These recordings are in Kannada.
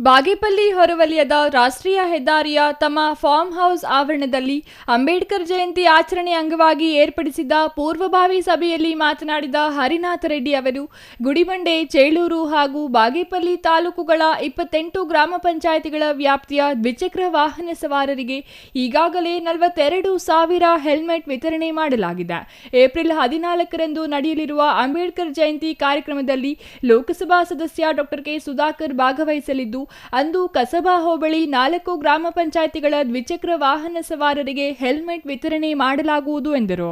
ಬಾಗೇಪಲ್ಲಿ ಹೊರವಲಯದ ರಾಷ್ಟ್ರೀಯ ಹೆದ್ದಾರಿಯ ತಮ್ಮ ಫಾರ್ಮ್ ಹೌಸ್ ಆವರಣದಲ್ಲಿ ಅಂಬೇಡ್ಕರ್ ಜಯಂತಿ ಆಚರಣೆ ಅಂಗವಾಗಿ ಏರ್ಪಡಿಸಿದ್ದ ಪೂರ್ವಭಾವಿ ಸಭೆಯಲ್ಲಿ ಮಾತನಾಡಿದ ಹರಿನಾಥ ರೆಡ್ಡಿ ಅವರು ಗುಡಿಬಂಡೆ, ಚೇಳೂರು ಹಾಗೂ ಬಾಗೇಪಲ್ಲಿ ತಾಲೂಕುಗಳ 28 ಗ್ರಾಮ ಪಂಚಾಯಿತಿಗಳ ವ್ಯಾಪ್ತಿಯ ದ್ವಿಚಕ್ರ ವಾಹನ ಸವಾರರಿಗೆ ಈಗಾಗಲೇ 42,000 ಹೆಲ್ಮೆಟ್ ವಿತರಣೆ ಮಾಡಲಾಗಿದೆ. ಏಪ್ರಿಲ್ 14ರಂದು ನಡೆಯಲಿರುವ ಅಂಬೇಡ್ಕರ್ ಜಯಂತಿ ಕಾರ್ಯಕ್ರಮದಲ್ಲಿ ಲೋಕಸಭಾ ಸದಸ್ಯ ಡಾಕ್ಟರ್ ಕೆ ಸುಧಾಕರ್ ಭಾಗವಹಿಸಲಿದ್ದು, ಅಂದು ಕಸಬಾ ಹೋಬಳಿ 4 ಗ್ರಾಮ ಪಂಚಾಯಿತಿಗಳ ದ್ವಿಚಕ್ರ ವಾಹನ ಸವಾರರಿಗೆ ಹೆಲ್ಮೆಟ್ ವಿತರಣೆ ಮಾಡಲಾಗುವುದು ಎಂದರು.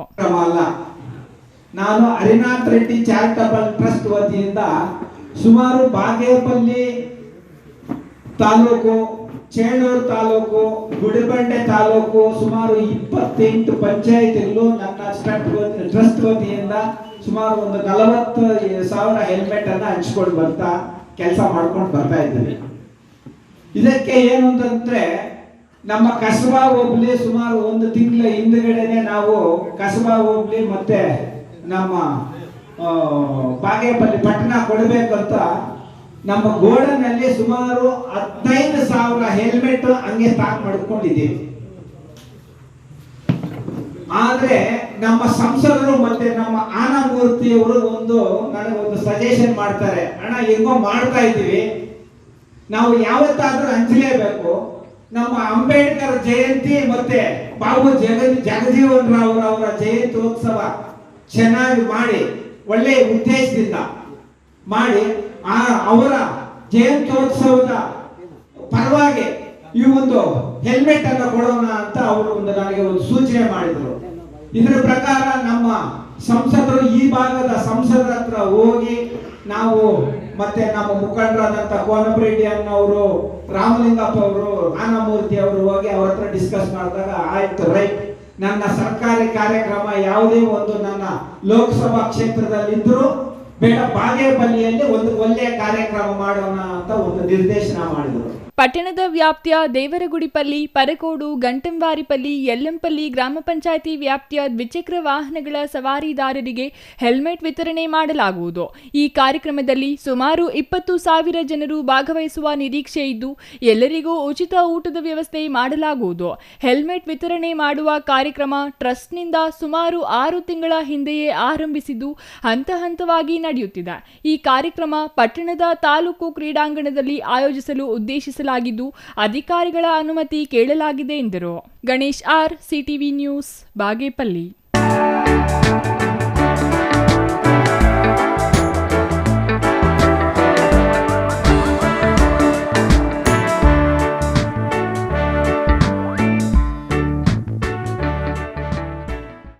ನಾನು ಹರಿನಾಥ ರೆಡ್ಡಿ ಚಾರಿಟಬಲ್ ಟ್ರಸ್ಟ್ ವತಿಯಿಂದ ಸುಮಾರು ಬಾಗೇಪಲ್ಲಿ ತಾಲೂಕು, ಚೇಳೂರು ತಾಲೂಕು, ಗುಡಿಬಂಡೆ ತಾಲೂಕು ಸುಮಾರು 28 ಪಂಚಾಯಿತಿಗಳು ನನ್ನ ಟ್ರಸ್ಟ್ ವತಿಯಿಂದ ಸುಮಾರು ಒಂದು 40,000 ಹೆಲ್ಮೆಟ್ ಅನ್ನ ಹಂಚ್ಕೊಂಡು ಕೆಲಸ ಮಾಡ್ಕೊಂಡು ಬರ್ತಾ ಇದ್ದೀವಿ. ಇದಕ್ಕೆ ಏನು ಅಂತಂದ್ರೆ ನಮ್ಮ ಕಸಬಾ ಹೋಬಳಿ ಸುಮಾರು ಒಂದು ತಿಂಗಳ ಹಿಂದ್ಗಡೆನೆ ನಾವು ಕಸಬಾ ಹೋಬಳಿ ಮತ್ತೆ ನಮ್ಮ ಬಾಗೇಪಲ್ಲಿ ಪಟ್ಟಣ ಕೊಡಬೇಕಂತ ನಮ್ಮ ಗೋಡನಲ್ಲಿ ಸುಮಾರು 15,000 ಹೆಲ್ಮೆಟ್ ಹಂಗೆ ಸ್ಟಾಕ್ ಮಾಡ್ಕೊಂಡಿದ್ದೀವಿ. ಆದ್ರೆ ನಮ್ಮ ಸಂಸದರು ಮತ್ತೆ ನಮ್ಮ ಆನಮೂರ್ತಿಯವರು ನನಗೊಂದು ಸಜೆಷನ್ ಮಾಡ್ತಾರೆ, ಅಣ್ಣ ಹೆಂಗೋ ಮಾಡ್ತಾ ಇದ್ದೀವಿ, ನಾವು ಯಾವತ್ತಾದ್ರೂ ಹಂಚಲೇಬೇಕು. ನಮ್ಮ ಅಂಬೇಡ್ಕರ್ ಜಯಂತಿ ಮತ್ತೆ ಬಾಬು ಜಗಜೀವನ್ ರಾವ್ ಅವರ ಜಯಂತ್ಯೋತ್ಸವ ಚೆನ್ನಾಗಿ ಮಾಡಿ, ಒಳ್ಳೆಯ ಉದ್ದೇಶದಿಂದ ಮಾಡಿ ಅವರ ಜಯಂತ್ಯೋತ್ಸವದ ಪರವಾಗಿ ಈ ಒಂದು ಹೆಲ್ಮೆಟ್ ಅನ್ನು ಕೊಡೋಣ ಅಂತ ಅವರು ನನಗೆ ಒಂದು ಸೂಚನೆ ಮಾಡಿದರು. ಇದರ ಪ್ರಕಾರ ನಮ್ಮ ಸಂಸದರು ಈ ಭಾಗದ ಸಂಸದರ ಹತ್ರ ಹೋಗಿ ನಾವು ಮತ್ತೆ ನಮ್ಮ ಮುಖಂಡರಾದಂತ ಕೋನಪರೆಡ್ಡಿ ಅನ್ನೋರು, ರಾಮಲಿಂಗಪ್ಪ ಅವರು, ಆನಮೂರ್ತಿ ಅವರು ಹೋಗಿ ಅವ್ರ ಹತ್ರ ಡಿಸ್ಕಸ್ ಮಾಡಿದಾಗ ಆಯ್ತು ರೈಟ್, ನನ್ನ ಸರ್ಕಾರಿ ಕಾರ್ಯಕ್ರಮ ಯಾವುದೇ ಒಂದು ನನ್ನ ಲೋಕಸಭಾ ಕ್ಷೇತ್ರದಲ್ಲಿ ಇದ್ರೂ ಬೇಡ, ಬಾಗೇಪಲ್ಲಿಯಲ್ಲಿ ಒಂದು ಒಳ್ಳೆಯ ಕಾರ್ಯಕ್ರಮ ಮಾಡೋಣ ಅಂತ ಒಂದು ನಿರ್ದೇಶನ ಮಾಡಿದರು. ಪಟ್ಟಣದ ವ್ಯಾಪ್ತಿಯ ದೇವರಗುಡಿಪಲ್ಲಿ, ಪರಕೋಡು, ಗಂಟಂವಾರಿಪಲ್ಲಿ, ಯಲ್ಲಂಪಲ್ಲಿ ಗ್ರಾಮ ಪಂಚಾಯಿತಿ ವ್ಯಾಪ್ತಿಯ ದ್ವಿಚಕ್ರ ವಾಹನಗಳ ಸವಾರಿದಾರರಿಗೆ ಹೆಲ್ಮೆಟ್ ವಿತರಣೆ ಮಾಡಲಾಗುವುದು. ಈ ಕಾರ್ಯಕ್ರಮದಲ್ಲಿ ಸುಮಾರು 20,000 ಜನರು ಭಾಗವಹಿಸುವ ನಿರೀಕ್ಷೆ ಇದ್ದು, ಎಲ್ಲರಿಗೂ ಉಚಿತ ಊಟದ ವ್ಯವಸ್ಥೆ ಮಾಡಲಾಗುವುದು. ಹೆಲ್ಮೆಟ್ ವಿತರಣೆ ಮಾಡುವ ಕಾರ್ಯಕ್ರಮ ಟ್ರಸ್ಟ್ನಿಂದ ಸುಮಾರು 6 ತಿಂಗಳ ಹಿಂದೆಯೇ ಆರಂಭಿಸಿದ್ದು, ಹಂತ ಹಂತವಾಗಿ ನಡೆಯುತ್ತಿದೆ. ಈ ಕಾರ್ಯಕ್ರಮ ಪಟ್ಟಣದ ತಾಲೂಕು ಕ್ರೀಡಾಂಗಣದಲ್ಲಿ ಆಯೋಜಿಸಲು ಉದ್ದೇಶಿಸಲಾಗಿದೆ. ಅಧಿಕಾರಿಗಳ ಅನುಮತಿ ಕೇಳಲಾಗಿದೆ ಎಂದರು. Ganesh R, CTV news, Bagepalli.